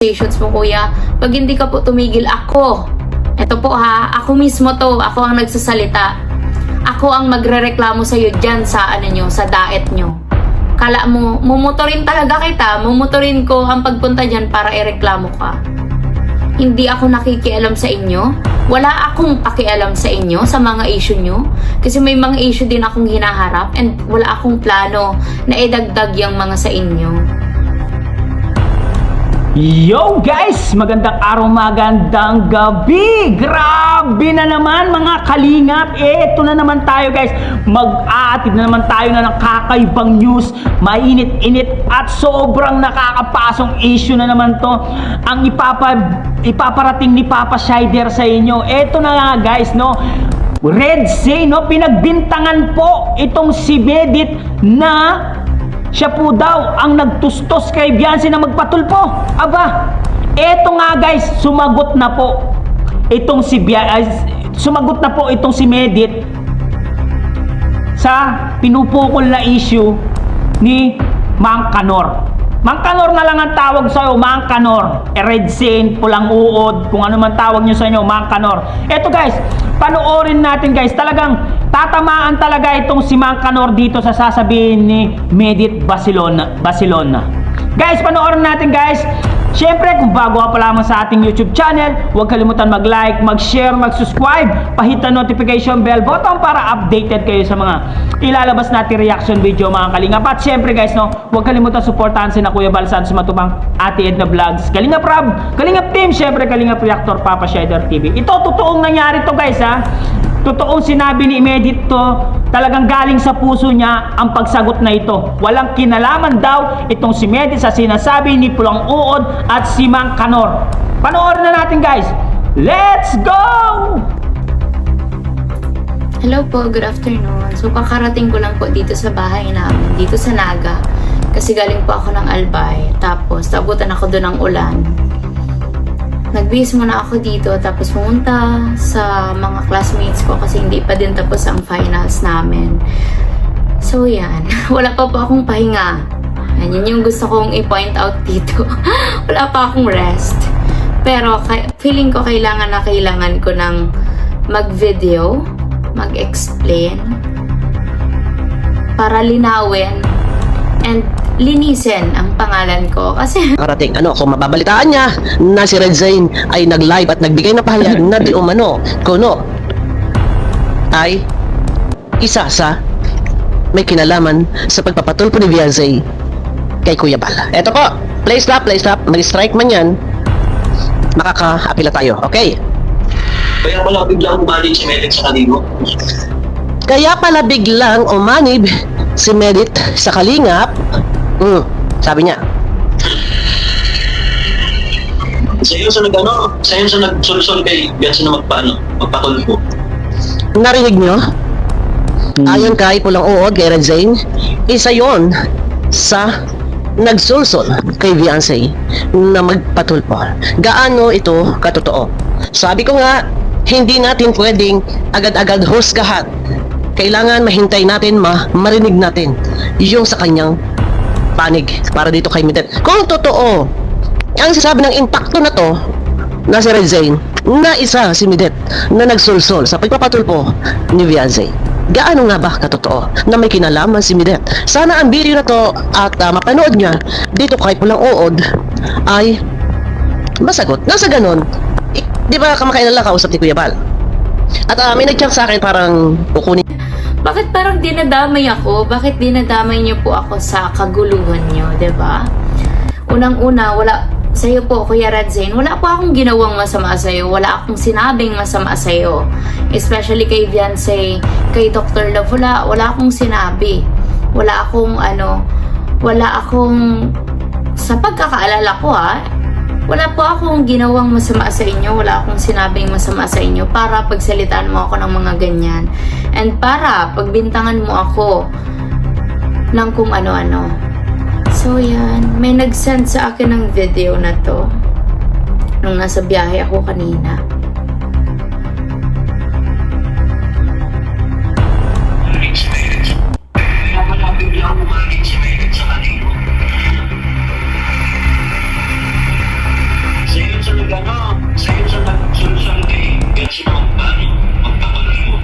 Patience mo kuya, pag hindi ka po tumigil ako, eto po ha, ako mismo to, ako ang nagsasalita, ako ang magrereklamo sa'yo dyan sa ano nyo, sa daet nyo. Kala mo, mumuturin talaga kita, mumuturin ko ang pagpunta dyan para ireklamo ka. Hindi ako nakikialam sa inyo, wala akong pakialam sa inyo, sa mga issue nyo, kasi may mga issue din akong hinaharap and wala akong plano na idagdag yung mga sa inyo. Yo guys! Magandang araw, magandang gabi! Grabe na naman mga kalingap! Eto na naman tayo guys! Mag-aatid na naman tayo na ng kakaibang news. Mainit-init at sobrang nakakapasong issue na naman to. Ang ipaparating ni Papa Shider sa inyo. Eto na nga guys, no? Red Zane, no? Pinagbintangan po itong si Medit na siya po daw ang nagtustos kay Beyonce na magpatulpo. Aba, eto nga guys, sumagot na po itong si Medit sa pinupukol na issue ni Mang Kanor. Mang Kanor na lang ang tawag sa'yo, Mang Kanor. Red Zane, pulang uod, kung ano man tawag nyo sa inyo, Mang Kanor. Eto guys, panoorin natin guys, talagang tatamaan talaga itong si Mang Kanor dito sa sasabihin ni Medit Basilona. Guys, panoorin natin guys. Siyempre, kung bago ka pa lamang sa ating YouTube channel, huwag kalimutan mag-like, mag-share, mag-subscribe, pahit ang notification bell button para updated kayo sa mga ilalabas natin reaction video mga kalingap. At siyempre guys, no, huwag kalimutan suportahan si na Kuya Balsan sa Matubang, Ate Edna Vlogs, Kalingap Rab, Kalingap Team, siyempre Kalingap Reactor, Papa Shider TV. Ito, totoong nangyari to guys ha. Totoong sinabi ni Medit to, talagang galing sa puso niya ang pagsagot na ito. Walang kinalaman daw itong si Medit sa sinasabi ni Pulang Uod at si Mang Kanor. Panoorin na natin guys. Let's go! Hello po, good afternoon. So kakarating ko lang po dito sa bahay namin, dito sa Naga. Kasi galing po ako ng Albay. Tapos nabutan ako doon ng ulan. Nagbihis muna ako dito, tapos pumunta sa mga classmates ko kasi hindi pa din tapos ang finals namin. So yan, wala pa po akong pahinga. Yan yung gusto kong i-point out dito. Wala pa akong rest. Pero feeling ko kailangan ko ng mag-video, mag-explain, para linawin and linisin ang pangalan ko kasi Karating, kung mababalitaan niya na si Red Zane ay nag-live at nagbigay ng pahayag na di umano kuno ay isa sa may kinalaman sa pagpapatulpo ni Beyonce kay Kuya Bal. Eto po, play stop, mag-strike man yan, makaka-apila tayo, okay? Kaya pala biglang umanib si Medit sa Kalingap. Kaya pala biglang umanib si Medit sa Kalingap. Sabi niya, Sa'yo sa nagsulsol kay Beyonce na magpatulpo. narinig nyo? Ayon kay Pulang Uod, kay Red Zane, isa yon sa nagsulsol kay Beyonce na magpatulpo. Gaano ito katotoo? Sabi ko nga, hindi natin pwedeng agad-agad husgahan. Kailangan mahintay natin, marinig natin yung sa kanyang panig para dito kay Medit. Kung totoo ang sasabi ng impacto na to na si Red Zane na isa si Medit na nagsulsol sa pagpapatulpo ni Beyonce, gaano nga ba katotoo na may kinalaman si Medit? Sana ang video na to at mapanood niya dito kay Pulang Uod ay masagot. Nasa ganon, di ba kamakailan lang kausap ni Kuya Bal? At may nag-chat sa akin parang kukunin. bakit parang dinadamay ako? Bakit dinadamay niyo po ako sa kaguluhan niyo, 'di ba? Unang-una, wala sa'yo po, Kuya Red Zane, wala po akong ginawang masama sa'yo. Wala akong sinabing masama sa'yo. Especially kay Beyonce, kay Dr. Love, wala akong sinabi. Wala akong sa pagkakaalala ko wala po akong ginawang masama sa inyo, wala akong sinabing masama sa inyo para pagsalitaan mo ako ng mga ganyan. And para pagbintangan mo ako ng kung ano-ano. So yan, may nag-send sa akin ng video na to nung nasa biyahe ako kanina. Kaya pala biglang umanib si Medit sa Kalingap. Sa'yo sa nagsulsal kay Gerson magpapalifo.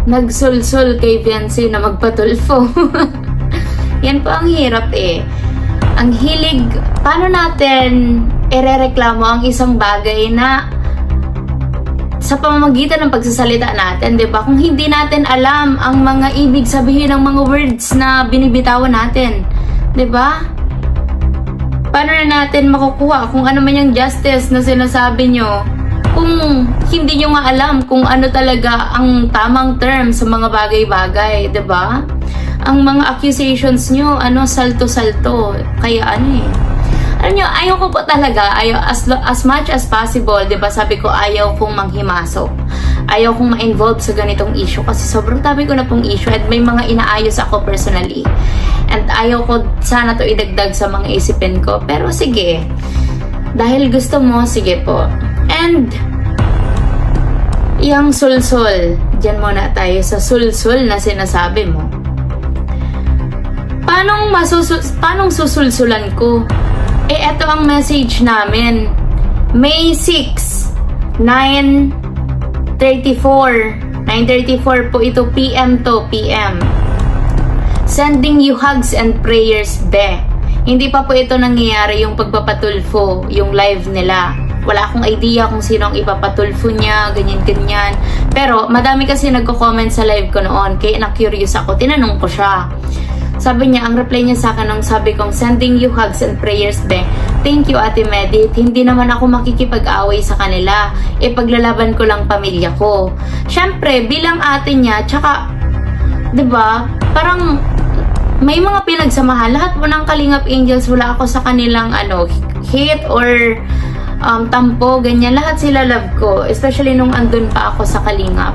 Nagsulsul kay Fiancé na magpatulfo. Yan po ang hirap eh. Ang hilig, paano natin irereklamo ang isang bagay na sa pamamagitan ng pagsasalita natin, di ba? Kung hindi natin alam ang mga ibig sabihin ng mga words na binibitawan natin, di ba? Paano na natin makukuha kung ano man yung justice na sinasabi nyo kung hindi nyo nga alam kung ano talaga ang tamang term sa mga bagay-bagay, 'di ba? Ang mga accusations nyo, salto-salto. Kaya alam nyo, ayaw ko po talaga, as much as possible, 'di ba? Sabi ko, ayaw kong manghimasok. Ayaw kong ma-involve sa ganitong issue kasi sobrang dami ko na pong issue at may mga inaayos ako personally. And ayaw ko sana to idagdag sa mga isipin ko. Pero sige, dahil gusto mo, sige po. And yung sulsul, dyan muna tayo sa sulsul na sinasabi mo. Paanong susulsulan ko? Eto ang message namin. May 6, 9:34 po ito, PM to PM. Sending you hugs and prayers, be. Hindi pa po ito nangyayari yung pagpapatulfo, yung live nila. Wala akong idea kung sino ang ipapatulfo niya, ganyan-ganyan. Pero madami kasi nagko-comment sa live ko noon, kaya na-curious ako, tinanong ko siya. Sabi niya, ang reply niya sa akin nung sabi kong sending you hugs and prayers, be. Thank you, Ate Medit. Hindi naman ako makikipag-away sa kanila. Paglalaban ko lang pamilya ko. Siyempre, bilang ate niya, tsaka, 'di ba? Parang may mga pinagsamahan. Lahat po ng Kalingap Angels, wala ako sa kanilang hate or tampo, ganyan. Lahat sila love ko. Especially nung andun pa ako sa Kalingap.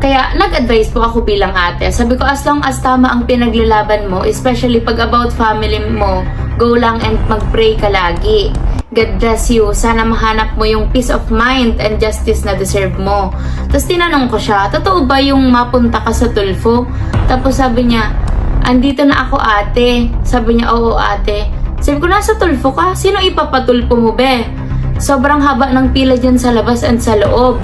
Kaya nag-advise po ako bilang ate. Sabi ko, as long as tama ang pinaglalaban mo, especially pag about family mo, go lang and mag-pray ka lagi. God bless you. Sana mahanap mo yung peace of mind and justice na deserve mo. Tapos tinanong ko siya, totoo ba yung mapunta ka sa tulfo? Tapos sabi niya, andito na ako ate. Sabi niya, oo ate. Sabi ko, nasa tulfo ka? Sino ipapatulpo mo be? Sobrang haba ng pila dyan sa labas and sa loob.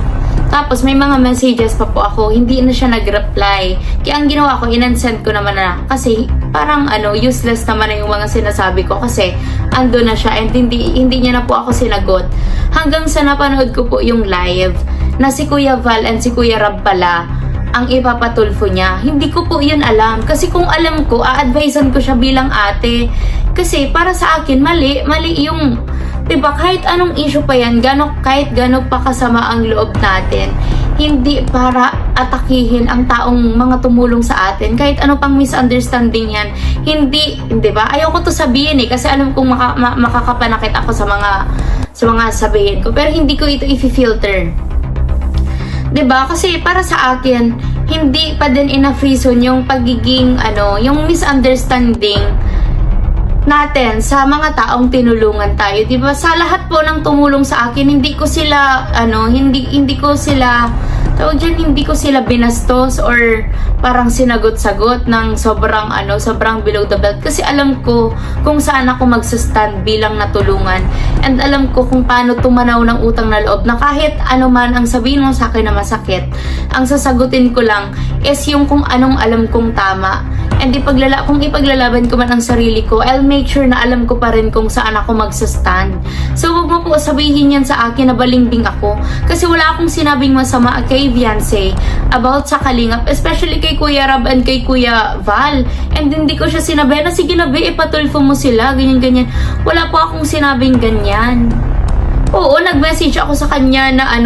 Tapos may mga messages pa po ako, hindi na siya nag-reply. Kaya ang ginawa ko, in-unsend ko naman na. Kasi parang useless naman na yung mga sinasabi ko kasi ando na siya and hindi niya na po ako sinagot. Hanggang sa napanood ko po yung live na si Kuya Val and si Kuya Rab pala ang ipapatulfo niya. Hindi ko po yun alam. Kasi kung alam ko, a-advisean ko siya bilang ate. Kasi para sa akin, mali yung, diba, kahit anong issue pa yan, kahit gano'n pa kasama ang loob natin, hindi para atakihin ang taong mga tumulong sa atin. Kahit ano pang misunderstanding yan, hindi, diba? Ayaw ko to sabihin kasi alam kong makakapanakit ako sa mga sabihin ko. Pero hindi ko ito i-filter. Diba? Kasi para sa akin, hindi pa din enough reason yung pagiging, yung misunderstanding natin sa mga taong tinulungan tayo, 'di ba? Sa lahat po ng tumulong sa akin, hindi ko sila hindi ko sila binastos or parang sinagot-sagot ng sobrang below the belt kasi alam ko kung saan ako magsa-stand bilang natulungan and alam ko kung paano tumanaw ng utang na loob na kahit ano man ang sabihin mo sa akin na masakit, ang sasagutin ko lang is yung kung anong alam kong tama. And kung ipaglalaban ko man ang sarili ko, I'll make sure na alam ko pa rin kung saan ako magsastand. So, huwag mo po sabihin yan sa akin na balimbing ako. Kasi wala akong sinabing masama kay Fiancé about sa Kalingap, especially kay Kuya Rab and kay Kuya Val. And hindi ko siya sinabi na, sige na be, ipatulfo mo sila, ganyan-ganyan. Wala po akong sinabing ganyan. Oo, nag-message ako sa kanya na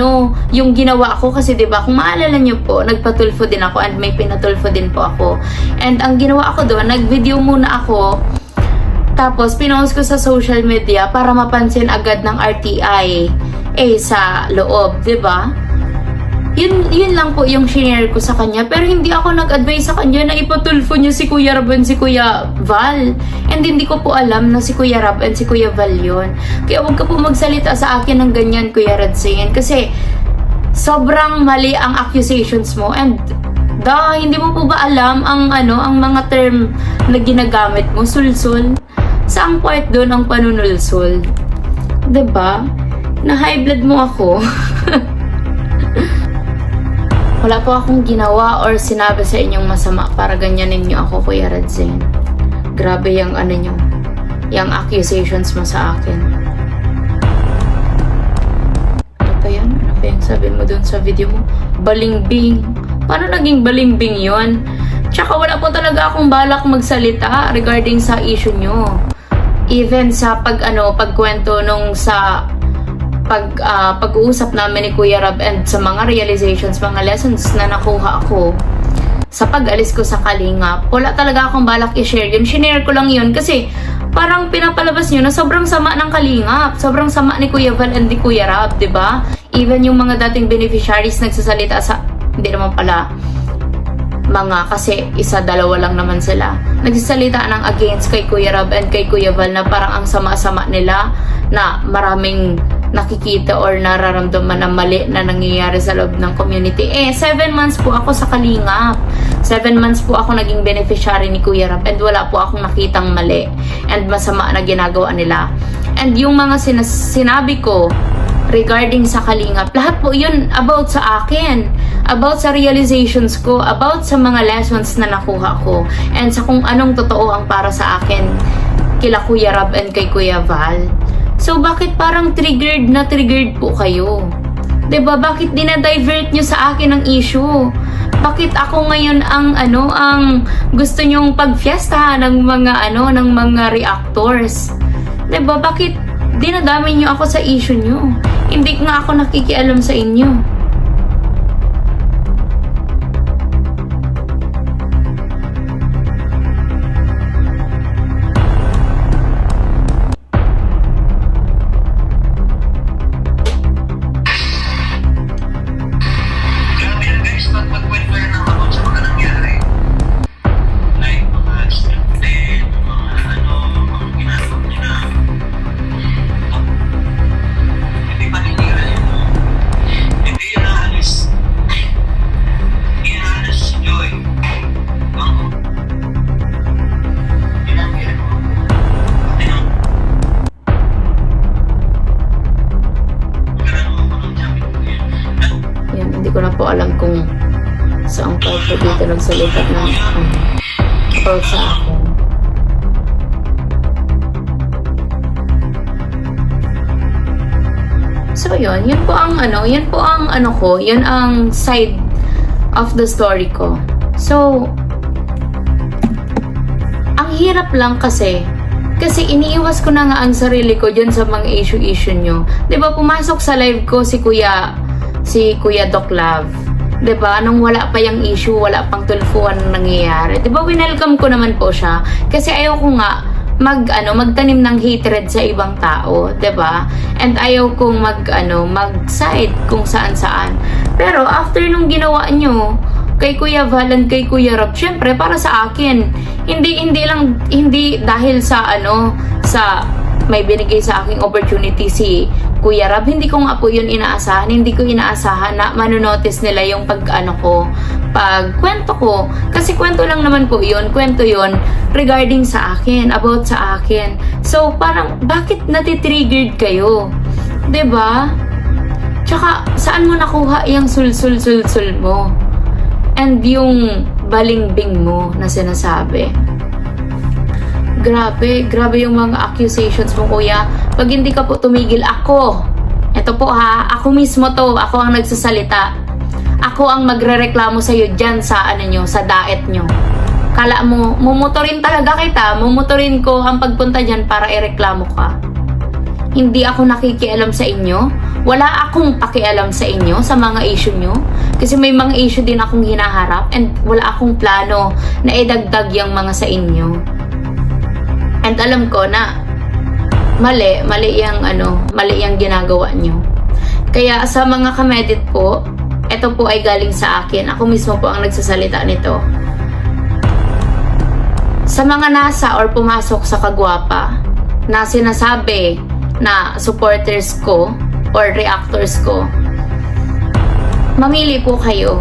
yung ginawa ko kasi 'di ba kung maalala niyo po, nagpatulfo din ako and may pinatulfo din po ako. And ang ginawa ko doon, nag-video muna ako. Tapos pinost ko sa social media para mapansin agad ng RTI sa loob, 'di ba? Yun lang po yung shinare ko sa kanya. Pero hindi ako nag-advise sa kanya na ipatulfo niyo si Kuya Rab and si Kuya Val. And hindi ko po alam na si Kuya Rab and si Kuya Val yun. Kaya huwag ka po magsalita sa akin ng ganyan, Kuya Radzain. Kasi sobrang mali ang accusations mo. And hindi mo po ba alam ang mga term na ginagamit mo? Sulsul? Saang part doon ang panunulsul? 'Diba? Na high blood mo ako. Wala po akong ginawa or sinabi sa inyong masama para ganyanin niyo ako, Kuya Redzane. Grabe yung ano niyo, yung accusations mo sa akin. Ano pa yan? Ano pa yung sabi mo dun sa video mo? Balimbing. Paano naging balimbing yon? Tsaka wala po talaga akong balak magsalita regarding sa issue nyo. Even sa pagkwento nung sa pag-uusap namin ni Kuya Rab and sa mga realizations, mga lessons na nakuha ako sa pag-alis ko sa Kalingap, wala talaga akong balak i-share yun. Shinare ko lang yun kasi parang pinapalabas nyo na sobrang sama ng Kalingap, sobrang sama ni Kuya Val and ni Kuya Rab, diba? Even yung mga dating beneficiaries nagsasalita sa, hindi naman pala mga, kasi isa-dalawa lang naman sila, nagsasalita ng against kay Kuya Rab and kay Kuya Val na parang ang sama-sama nila, na maraming nakikita or nararamdaman na mali na nangyayari sa loob ng community. 7 months po ako sa Kalingap. 7 months po ako naging beneficiary ni Kuya Rab and wala po akong nakitang mali and masama na ginagawa nila. And yung mga sinabi ko regarding sa Kalingap, lahat po yun about sa akin, about sa realizations ko, about sa mga lessons na nakuha ko, and sa kung anong totoo ang para sa akin kila Kuya Rab and kay Kuya Val. So, bakit parang triggered po kayo? 'Di ba? Bakit dinadivert nyo sa akin ang issue? Bakit ako ngayon ang gusto nyong pagfiesta ng mga reactors? 'Di ba? Bakit dinadami nyo ako sa issue nyo? Hindi nga ako nakikialam sa inyo. Grabe yan guys, magkwento yan ng about sa mga nangyari. Like, mga scripted, mga mga ginagawa nila. Hindi paninira yun. Hindi yun naalis. Hindi yun naalis si Joy. Tinanggihan mo. Yan, hindi ko na po alam kung saan pa po dito nagsalita ng about sa akin. So yun po ang yun ang side of the story ko. So ang hirap lang kasi iniiwas ko na nga ang sarili ko dyan sa mga issue nyo. 'Di ba pumasok sa live ko si Kuya Doc Love. 'Di ba? Nung wala pa yung issue, wala pang tulfuan nangyayari. 'Di ba? Winelcome ko naman po siya kasi ayaw ko nga magtanim ng hatred sa ibang tao, 'di ba? And ayaw kong mag-side kung saan-saan. Pero after nung ginawa nyo kay Kuya Val and kay Kuya Rob, syempre para sa akin, hindi dahil sa may binigay sa aking opportunity si Kuya Rab, hindi ko nga po yun inaasahan. Hindi ko inaasahan na manonotice nila yung pagkwento ko. Kasi kwento lang naman po yun. Kwento yun regarding sa akin, about sa akin. So, parang, bakit natitriggered kayo? 'Di ba? Tsaka, saan mo nakuha yung sul-sul-sul-sul mo? And yung balimbing mo na sinasabi? Grabe yung mga accusations mo, kuya. Pag hindi ka po tumigil, eto po ha, ako mismo to, ako ang nagsasalita. Ako ang magrereklamo sa'yo dyan sa sa daet nyo. Kala mo, mumutorin talaga kita, mumutorin ko ang pagpunta dyan para ireklamo ka. Hindi ako nakikialam sa inyo. Wala akong pakialam sa inyo, sa mga issue nyo. Kasi may mga issue din akong hinaharap and wala akong plano na idagdag yung mga sa inyo. And alam ko na mali yung ginagawa nyo. Kaya sa mga kamedit po, ito po ay galing sa akin. Ako mismo po ang nagsasalita nito. Sa mga nasa or pumasok sa Kagwapa na sinasabi na supporters ko or reactors ko, mamili po kayo.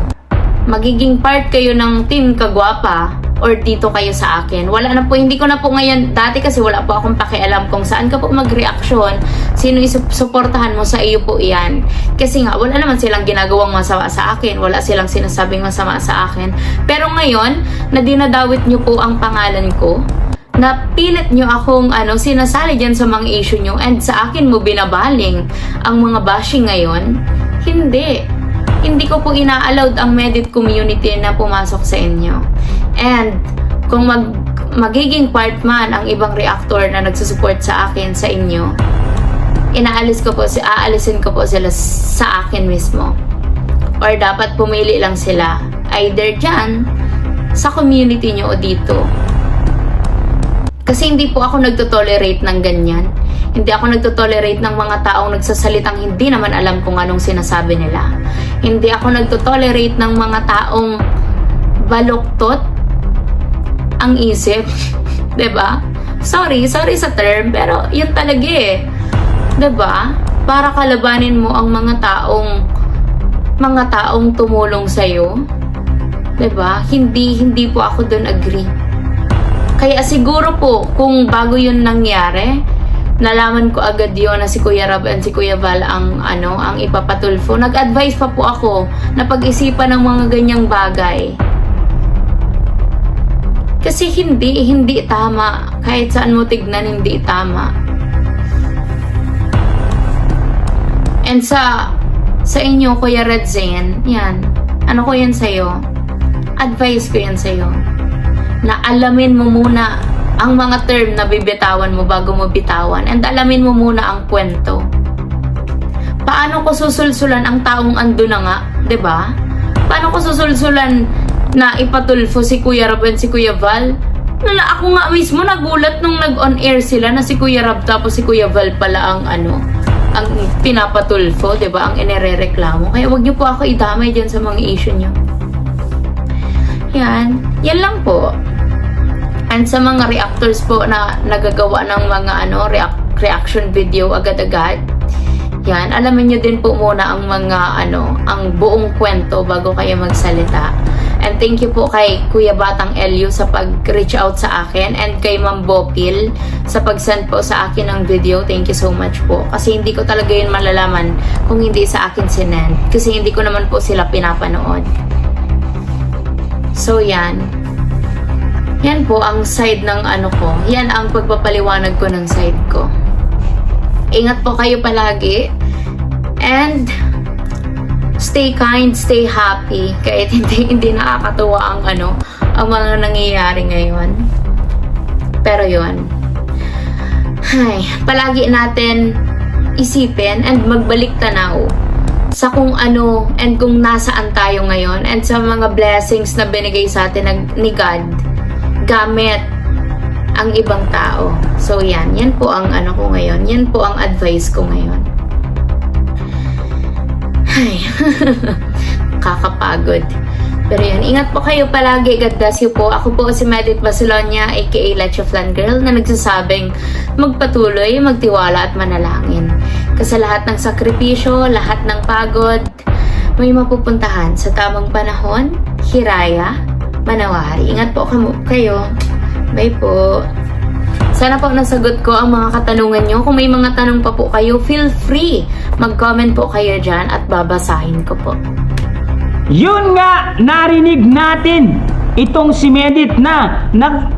Magiging part kayo ng Team Kagwapa or dito kayo sa akin. Wala na po, hindi ko na po ngayon, dati kasi wala po akong pakialam kung saan ka po mag-reaksyon, sino isuportahan mo, sa iyo po iyan. Kasi nga, wala naman silang ginagawang masama sa akin, wala silang sinasabing masama sa akin. Pero ngayon, na dinadawit nyo po ang pangalan ko, na pilit nyo akong sinasali dyan sa mga issue nyo, and sa akin mo binabaling ang mga bashing ngayon, hindi ko po ina-allowed ang Medit community na pumasok sa inyo. And kung magiging part man ang ibang reactor na nagsusupport sa akin sa inyo, aalisin ko po sila sa akin mismo. Or dapat pumili lang sila, either dyan sa community nyo o dito. Kasi hindi po ako nagtotolerate ng ganyan. Hindi ako nagtotolerate ng mga taong nagsasalitang hindi naman alam kung anong sinasabi nila. Hindi ako nagtotolerate ng mga taong baluktot ang isip. 'Di ba? Sorry sa term, pero yun talaga eh. 'Di ba? Para kalabanin mo ang mga taong tumulong sa iyo. 'Di ba? Hindi po ako doon agree. Kaya siguro po kung bago yun nangyari, nalaman ko agad yun na si Kuya Rab and si Kuya Val ang ipapatulfo. Nag-advise pa po ako na pag-isipan ng mga ganyang bagay. Kasi hindi tama. Kahit saan mo tignan, hindi tama. And sa inyo, Kuya Red Zen, yan. Ano ko yan sa'yo? Advice ko yan sa'yo. Na alamin mo muna ang mga term na bibitawan mo bago mo bitawan, and alamin mo muna ang kwento. Paano ko susulsulan ang taong ando na nga, 'di ba? Paano ko susulsulan na ipatulfo si Kuya Rab and si Kuya Val? Ako nga mismo nagulat nung nag-on air sila na si Kuya Rab tapos si Kuya Val pala ang ang pinapatulfo, 'di ba? Ang inirereklamo. Kaya wag niyo po ako idamay diyan sa mga issue niyo. Yan lang po. And sa mga reactors po na nagagawa ng mga reaction video agad-agad, yan, alamin nyo din po muna ang mga ang buong kwento bago kayo magsalita. And thank you po kay Kuya Batang Elio sa pag-reach out sa akin, and kay Ma'am Bopil sa pag-send po sa akin ng video. Thank you so much po. Kasi hindi ko talaga yun malalaman kung hindi sa akin sinend. Kasi hindi ko naman po sila pinapanood. So yan. Yan po ang side ng ko. Yan ang pagpapaliwanag ko ng side ko. Ingat po kayo palagi. And stay kind, stay happy. Kahit hindi nakakatuwa ang mga nangyayari ngayon. Pero yun. Palagi natin isipin and magbalik tanaw sa kung ano and kung nasaan tayo ngayon, and sa mga blessings na binigay sa atin ni God gamit ang ibang tao. So yan po ang ko ngayon. Yan po ang advice ko ngayon. Kakapagod. Pero yan, ingat po kayo palagi. God bless you po. Ako po si Medit Basilonia, aka Leche Flan Girl, na nagsasabing magpatuloy, magtiwala at manalangin. Kasi lahat ng sakripisyo, lahat ng pagod, may mapupuntahan sa tamang panahon. Hiraya, manawari. Ingat po kayo. Bye po. Sana po nasagot ko ang mga katanungan nyo. Kung may mga tanong pa po kayo, feel free. Mag-comment po kayo dyan at babasahin ko po. Yun nga, narinig natin itong si Medit na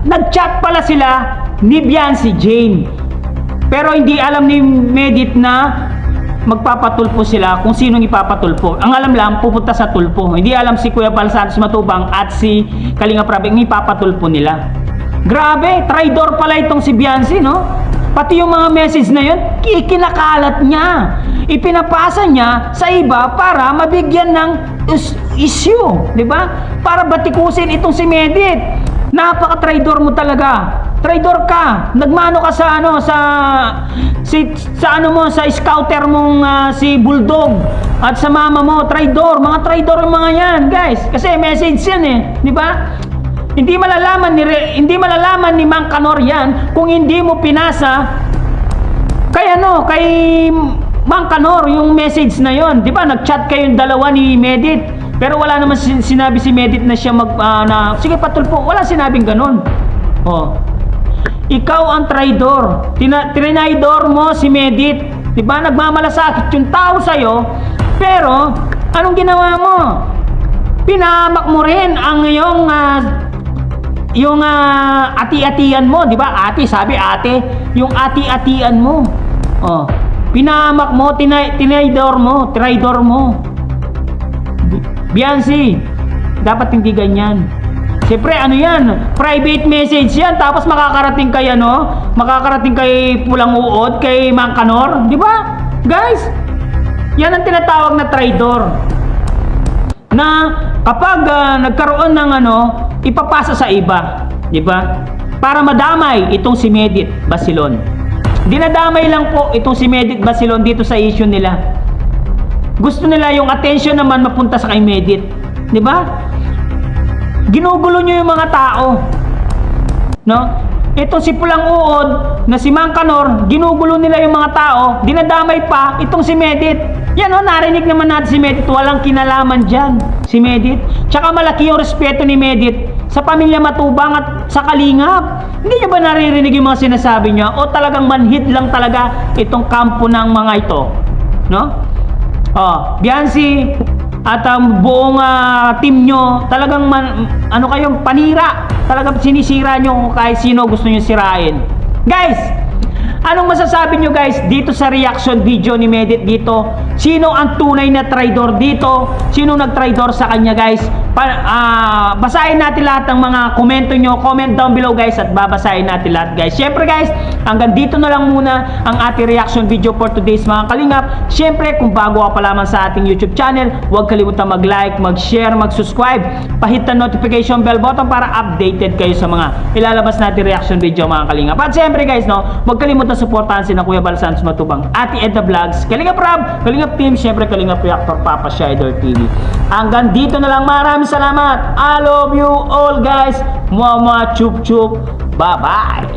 nag-chat pala sila ni Biancy Jane. Pero hindi alam ni Medit na magpapatulpo sila kung sinong ipapatulpo. Ang alam lang, pupunta sa tulpo. Hindi alam si Kuya Val Santos Matubang at si Kalinga Prab ang ipapatulpo nila. Grabe, traidor pala itong si Biancy, no? Pati yung mga message na yun, ikinakalat niya. Ipinapasa niya sa iba para mabigyan ng issue, di ba? Para batikusin itong si Medit. Napaka-traidor mo talaga. Traidor ka. Nagmano ka sa sa scouter mong si Bulldog at sa mama mo, traidor. Mga traidor yung mga yan, guys. Kasi message yan eh, di ba? Hindi malalaman ni Mang Kanor yan kung hindi mo pinasa kay Mang Kanor yung message na yon. Di ba? Nag-chat kayong dalawa ni Medit. Pero wala naman sinabi si Medit na siya na sige patulpo, wala sinabing ganun. Oh. Ikaw ang traidor. Trinaidor mo si Medit. 'Di ba? Nagmamalasakit yung tao sa iyo. Pero anong ginawa mo? Pinahamak mo rin ang yung ati-atian mo, 'di ba? Ate, sabi ate, yung ati-atian mo. Oh. Pinahamak mo, traidor mo. Biancy, dapat hindi ganyan. Siyempre, ano yan? Private message yan. Tapos makakarating kay makakarating kay Pulang Uod, kay Mang Kanor. Di ba? Guys, yan ang tinatawag na traidor. Na kapag nagkaroon ng ipapasa sa iba. Di ba? Para madamay itong si Medit Basilon. Dinadamay lang po itong si Medit Basilon dito sa issue nila. Gusto nila yung attention naman mapunta sa kay Medit. 'Di ba? Ginugulo nyo yung mga tao. No? Ito si Pulang Uod na si Mang Kanor, ginugulo nila yung mga tao, dinadamay pa itong si Medit. Yan narinig naman natin si Medit, walang kinalaman dyan si Medit. Tsaka malaki yung respeto ni Medit sa pamilya Matubang at sa Kalingap. Hindi nyo ba naririnig yung mga sinasabi niya? O talagang manhid lang talaga itong kampo ng mga ito? No? Biancy at ang buong team nyo, talagang kayong panira. Talagang sinisira nyo kahit sino gusto nyo sirain. Guys, anong masasabi nyo guys dito sa reaction video ni Medit dito? Sino ang tunay na traidor dito? Sino nag-traidor sa kanya guys? Basahin natin lahat ng mga komento nyo. Comment down below guys at babasahin natin lahat guys. Syempre guys, hanggang dito na lang muna ang ating reaction video for today's mga kalingap. Syempre, kung bago ka pa lamang sa ating YouTube channel, huwag kalimutan mag-like, mag-share, mag-subscribe. Pahit ang notification bell button para updated kayo sa mga ilalabas natin reaction video mga kalingap. At syempre guys, huwag kalimutan suportahan si Kuya Bal Santos Matubang, Ate Edna Vlogs, Kalingap Rob, Kalingap Team, syempre Kalingap Reactor, Papa Shider TV. Hanggang dito na lang, maraming salamat. I love you all guys. Chup chup. Bye bye.